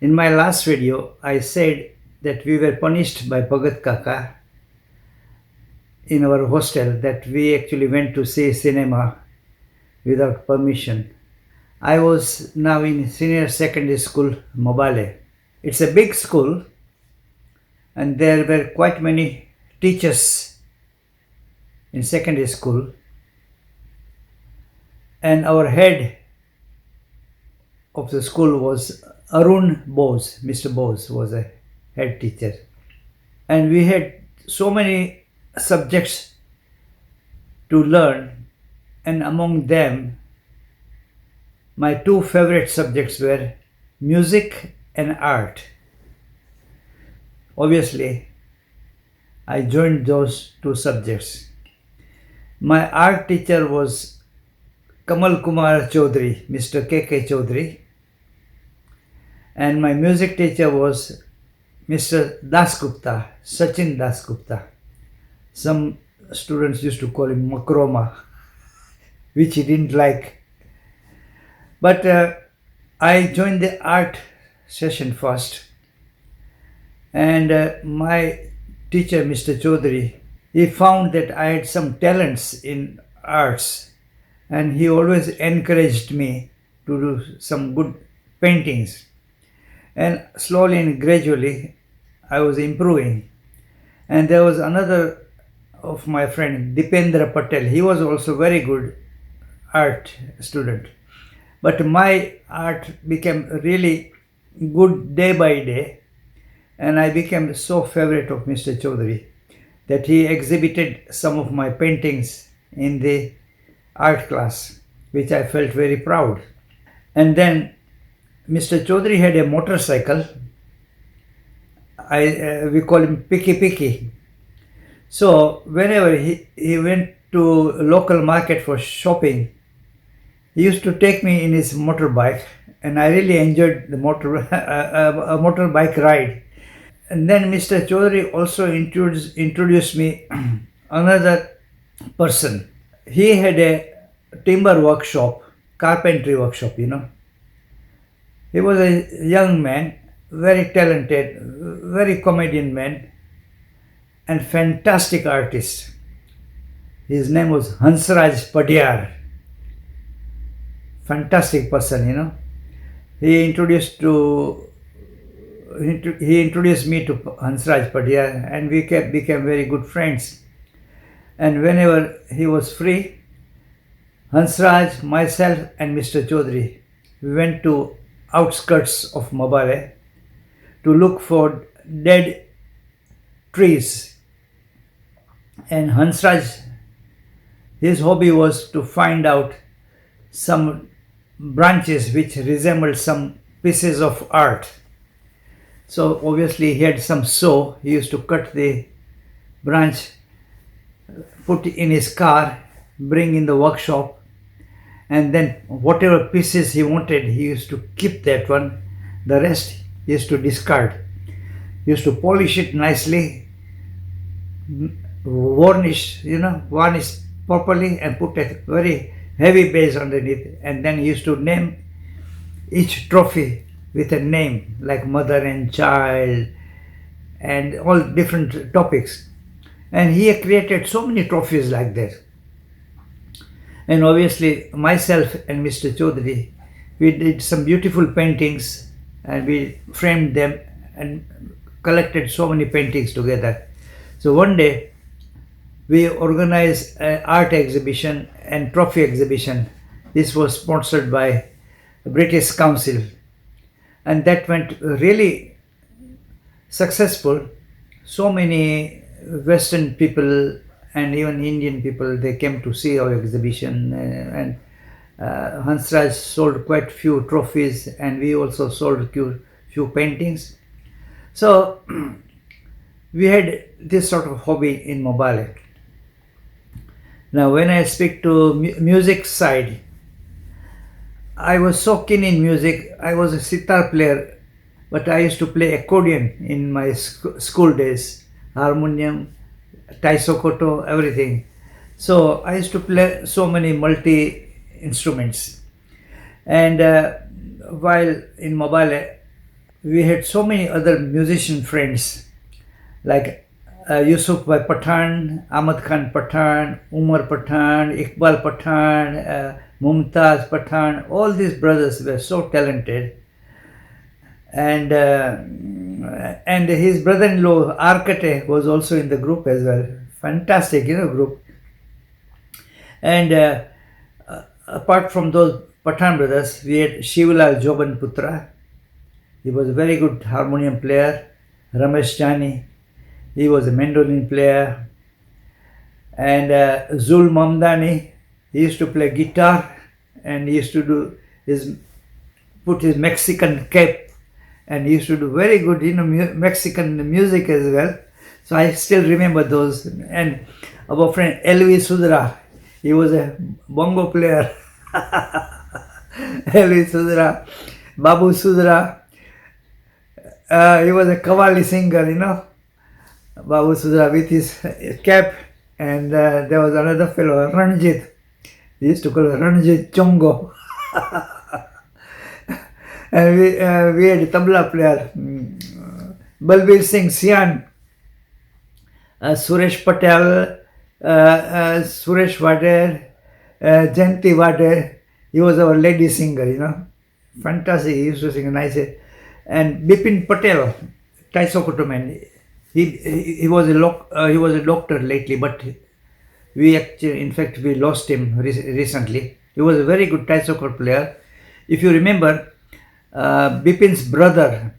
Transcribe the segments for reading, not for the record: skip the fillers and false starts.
In my last video, I said that we were punished by Bhagat Kaka in our hostel, that we actually went to see cinema without permission. I was now in senior secondary school, Mobile. It's a big school, and there were quite many teachers in secondary school. And our head of the school was Arun Bose. Mr. Bose was a head teacher. And we had so many subjects to learn, and among them, my two favorite subjects were music and art. Obviously, I joined those two subjects. My art teacher was Kamal Kumar Chaudhary, Mr. K.K. Chaudhary, and my music teacher was Mr. Dasgupta, Sachin Dasgupta. Some students used to call him Makroma, which he didn't like. But I joined the art session first, and my teacher, Mr. Chaudhary, he found that I had some talents in arts, and he always encouraged me to do some good paintings. And slowly and gradually, I was improving. And there was another of my friend, Dipendra Patel. He was also very good art student. But my art became really good day by day, and I became so favorite of Mr. Chaudhary that he exhibited some of my paintings in the art class, which I felt very proud. And then Mr. Chaudhary had a motorcycle. We call him Picky Picky. So whenever he went to local market for shopping, he used to take me in his motorbike, and I really enjoyed the a motorbike ride. And then Mr. Chaudhary also introduced me another person. He had a timber workshop, carpentry workshop, He was a young man, very talented, very comedian man, and fantastic artist. His name was Hansraj Padiyar. Fantastic person, He introduced me to Hansraj Padiyar, and we became very good friends. And whenever he was free, Hansraj, myself, and Mr. Chaudhary, we went to outskirts of Mobile to look for dead trees. And Hansraj, his hobby was to find out some branches which resembled some pieces of art. So obviously he had some saw. He used to cut the branch, put in his car, bring in the workshop, and then whatever pieces he wanted, he used to keep that one. The rest he used to discard. He used to polish it nicely, varnish properly, and put a very heavy base underneath. And then he used to name each trophy with a name, like mother and child, and all different topics. And he created so many trophies like that. And obviously myself and Mr. Chaudhary, we did some beautiful paintings, and we framed them and collected so many paintings together. So one day we organized an art exhibition and trophy exhibition. This was sponsored by the British Council, and that went really successful. So many Western people and even Indian people, they came to see our exhibition, and Hansraj sold quite few trophies, and we also sold few paintings. So we had this sort of hobby in Mobile. Now when I speak to music side, I was so keen in music. I was a sitar player, but I used to play accordion in my school days, harmonium, taisokoto, everything. So I used to play so many multi instruments. And while in Mobile, we had so many other musician friends like Yusuf Bhai Pathan, Ahmad Khan Pathan, Umar Pathan, Iqbal Pathan, Mumtaz Pathan. All these brothers were so talented, and his brother-in-law Arkate was also in the group as well. Fantastic, group. And apart from those Pathan brothers, we had Shivalal Joban Putra. He was a very good harmonium player. Ramesh Jani, he was a mandolin player. And Zul Mamdani, he used to play guitar, and he used to put his Mexican cap, and he used to do very good, Mexican music as well. So I still remember those. And our friend Elvi Sudra, he was a bongo player. Elvi Sudra, Babu Sudra, he was a Kavali singer, Babu Sudra with his cap. And there was another fellow, Ranjit. We used to call him Ranjit Chongo. And we had a tabla player, Balbir Singh Sian, Suresh Patel, Suresh Wader, Jayanti Wader. He was our lady singer, Fantastic. He used to sing nice. And Bipin Patel, Taisokotoman. He was a doctor lately, but in fact, we lost him recently. He was a very good Taisokot player. If you remember, Bipin's brother,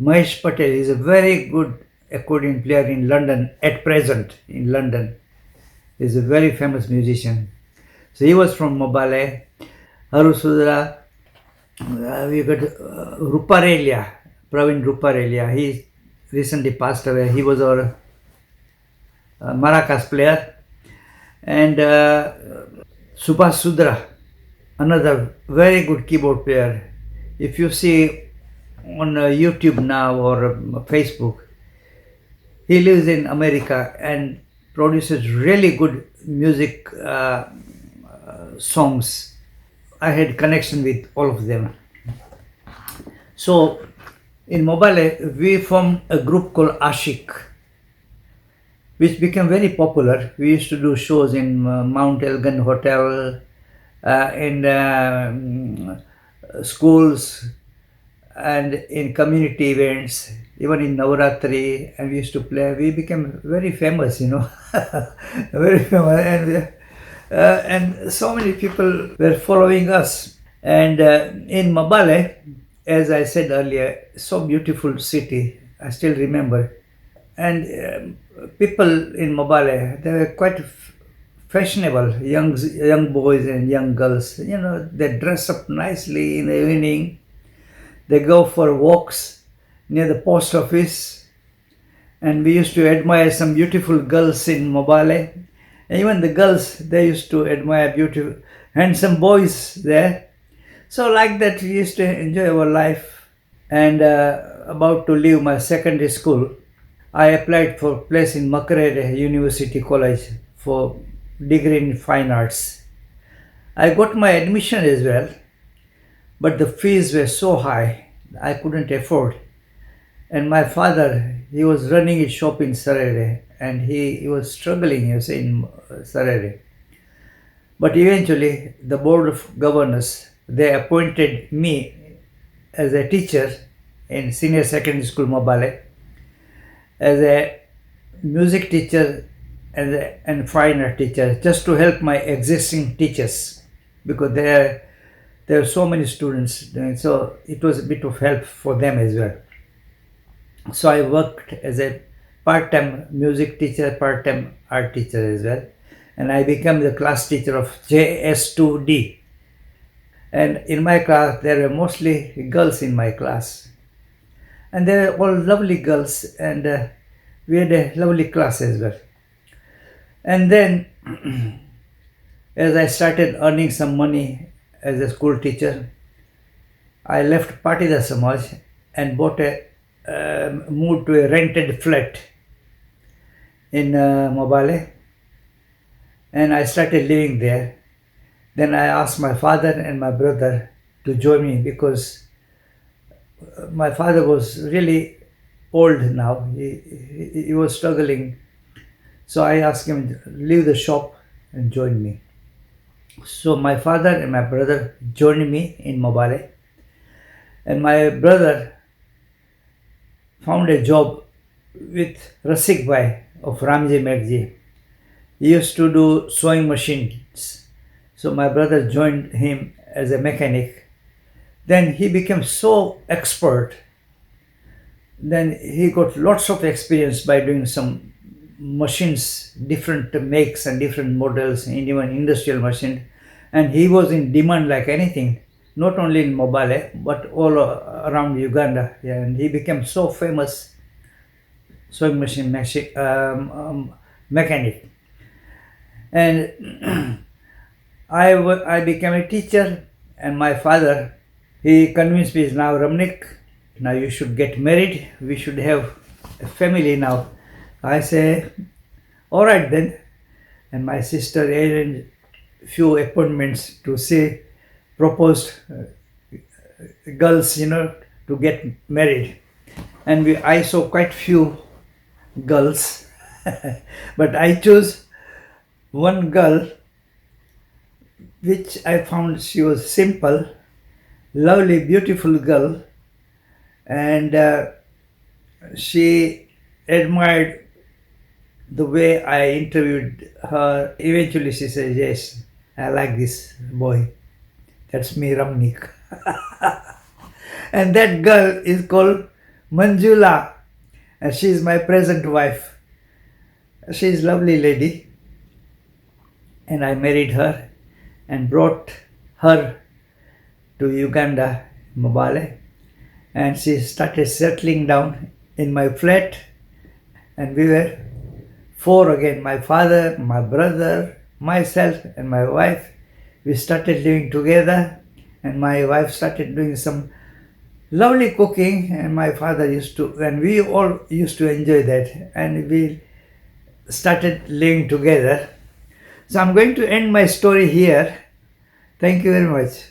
Mahesh Patel, is a very good accordion player in London, at present in London. He's a very famous musician. So he was from Mobale. Haru Sudra, we got Ruparelia, Praveen Ruparelia. He recently passed away. He was our maracas player. And Subhas Sudra, another very good keyboard player. If you see on YouTube now or Facebook, he lives in America and produces really good music songs. I had connection with all of them. So in Mobile, we formed a group called Ashik, which became very popular. We used to do shows in Mount Elgin Hotel, in schools, and in community events, even in Navaratri, and we used to play. We became very famous, very famous, and so many people were following us. And in Mabale, as I said earlier, so beautiful city, I still remember. And people in Mobile, they were quite fashionable, young boys and young girls. They dress up nicely in the evening. They go for walks near the post office. And we used to admire some beautiful girls in Mobile. And even the girls, they used to admire beautiful, handsome boys there. So like that, we used to enjoy our life. And about to leave my secondary school, I applied for a place in Makerere University College for degree in fine arts. I got my admission as well, but the fees were so high, I couldn't afford. And my father, he was running his shop in Serere, and he was struggling, in Serere. But eventually, the board of governors, they appointed me as a teacher in senior secondary school Mobile, as a music teacher and fine art teacher, just to help my existing teachers, because there are so many students, so it was a bit of help for them as well. So I worked as a part-time music teacher, part-time art teacher as well, and I became the class teacher of JS2D. And in my class, there were mostly girls in my class, and they were all lovely girls, and we had a lovely class as well. And then, as I started earning some money as a school teacher, I left Patida Samaj and moved to a rented flat in Mobile, and I started living there. Then I asked my father and my brother to join me, because my father was really old now. He was struggling. So I asked him to leave the shop and join me. So my father and my brother joined me in Mobile, and my brother found a job with Rasik Bhai of Ramji Megji. He used to do sewing machines. So my brother joined him as a mechanic. Then he became so expert. Then he got lots of experience by doing some machines, different makes and different models, and even industrial machine. And he was in demand like anything, not only in Mobile but all around Uganda. Yeah, and he became so famous sewing machine mechanic. And I became a teacher, and my father, he convinced me, now Ramnik, now you should get married, we should have a family now. I say, all right then. And my sister arranged few appointments to see proposed girls, to get married. And I saw quite few girls, but I chose one girl which I found she was simple, lovely, beautiful girl, and she admired the way I interviewed her. Eventually she said, yes, I like this boy. That's me, Ramnik. And that girl is called Manjula, and she is my present wife. She is a lovely lady, and I married her and brought her to Uganda, Mobile, and she started settling down in my flat, and we were four again, my father, my brother, myself and my wife. We started living together, and my wife started doing some lovely cooking, and my father used to, and we all used to enjoy that, and we started living together. So I'm going to end my story here. Thank you very much.